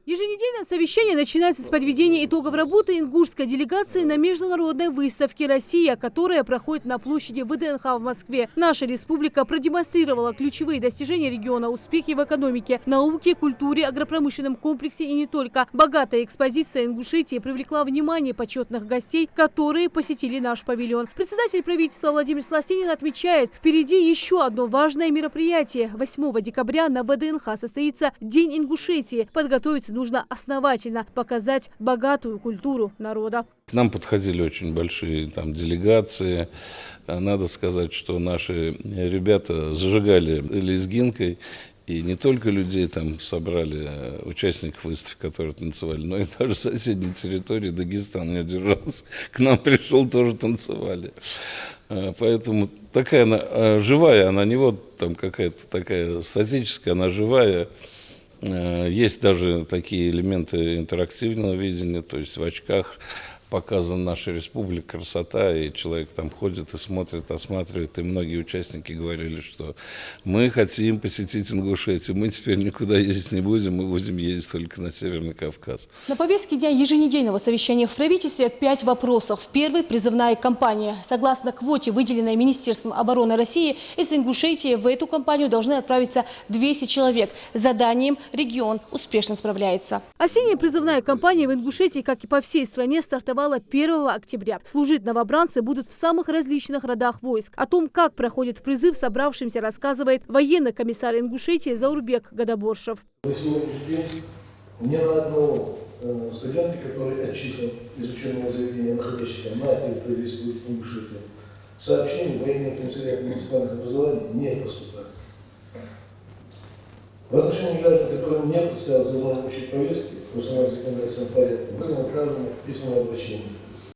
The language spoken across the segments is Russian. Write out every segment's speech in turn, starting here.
Еженедельное совещание начинается с подведения итогов работы ингушской делегации на международной выставке «Россия», которая проходит на площади ВДНХ в Москве. Наша республика продемонстрировала ключевые достижения региона, успехи в экономике, науке, культуре, агропромышленном комплексе и не только. Богатая экспозиция Ингушетии привлекла внимание почетных гостей, которые посетили наш павильон. Председатель правительства Владимир Сластенин отмечает, впереди еще одно важное мероприятие. 8 декабря на ВДНХ состоится День Ингушетии. Подготовиться нужно основательно, показать богатую культуру народа. К нам подходили очень большие делегации. Надо сказать, что наши ребята зажигали лезгинкой. И не только людей там собрали, участников выставки, которые танцевали, но и даже соседней территории, Дагестан не удержался. К нам пришел, тоже танцевали. Поэтому такая она живая, она не вот там какая-то такая статическая, она живая. Есть даже такие элементы интерактивного видения, то есть в очках показана наша республика, красота, и человек там ходит и смотрит, осматривает, и многие участники говорили, что мы хотим посетить Ингушетию, мы теперь никуда ездить не будем, мы будем ездить только на Северный Кавказ. На повестке дня еженедельного совещания в правительстве 5 вопросов. Первый – призывная кампания. Согласно квоте, выделенной Министерством обороны России, из Ингушетии в эту кампанию должны отправиться 200 человек. С заданием регион успешно справляется. Осенняя призывная кампания в Ингушетии, как и по всей стране, стартовала 1 октября. Служить новобранцы будут в самых различных родах войск. О том, как проходит призыв собравшимся, рассказывает военный комиссар Ингушетии Заурбек Гадаборшев. На сегодняшний день ни на одного студента, который отчислен из учебного заведения, находящегося на территории Республики Ингушетия, сообщений военных комиссариатов муниципальных образований не поступает. В отношении граждан, которым не представилось полномочий повестки, в установленном законодательном порядке, были направлены в письменное обращение.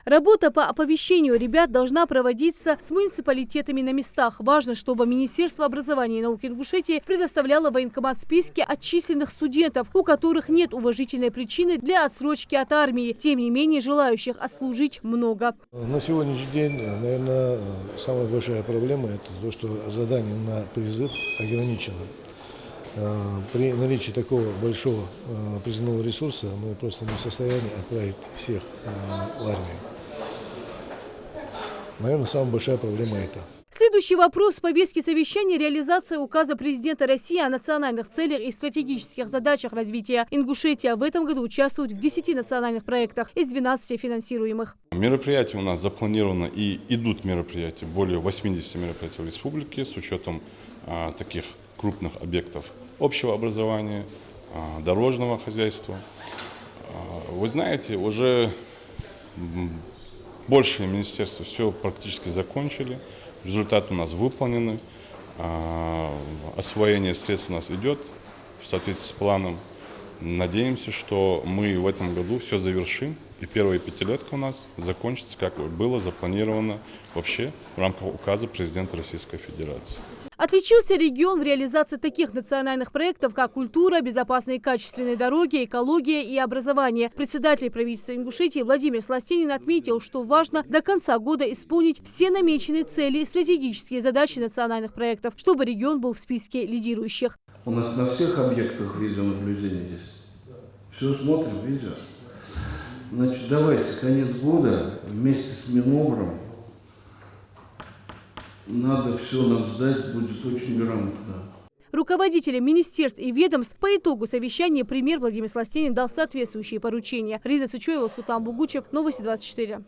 Работа по оповещению ребят должна проводиться с муниципалитетами на местах. Важно, чтобы Министерство образования и науки Ингушетии предоставляло в военкомат списки отчисленных студентов, у которых нет уважительной причины для отсрочки от армии. Тем не менее, желающих отслужить много. На сегодняшний день, наверное, самая большая проблема – это то, что задание на призыв ограничено. При наличии такого большого призывного ресурса мы просто не в состоянии отправить всех в армию. Наверное, самая большая проблема это. Следующий вопрос в повестке совещания – реализация указа президента России о национальных целях и стратегических задачах развития. Ингушетия в этом году участвует в 10 национальных проектах из 12 финансируемых. Мероприятия у нас запланированы и идут мероприятия, более 80 мероприятий в республике с учетом таких крупных объектов общего образования, дорожного хозяйства. Вы знаете, уже большее министерство все практически закончили, результаты у нас выполнены, освоение средств у нас идет в соответствии с планом. Надеемся, что мы в этом году все завершим, и первая пятилетка у нас закончится, как было запланировано вообще в рамках указа президента Российской Федерации. Отличился регион в реализации таких национальных проектов, как культура, безопасные и качественные дороги, экология и образование. Председатель правительства Ингушетии Владимир Сластенин отметил, что важно до конца года исполнить все намеченные цели и стратегические задачи национальных проектов, чтобы регион был в списке лидирующих. У нас на всех объектах видеонаблюдения есть. Все смотрим, видео. Значит, давайте конец года вместе с Минобром. Надо все нам сдать, будет очень грамотно. Руководителям министерств и ведомств по итогу совещания премьер Владимир Сластенин дал соответствующие поручения. Рида Сычуева, Султан Бугучев, Новости 24.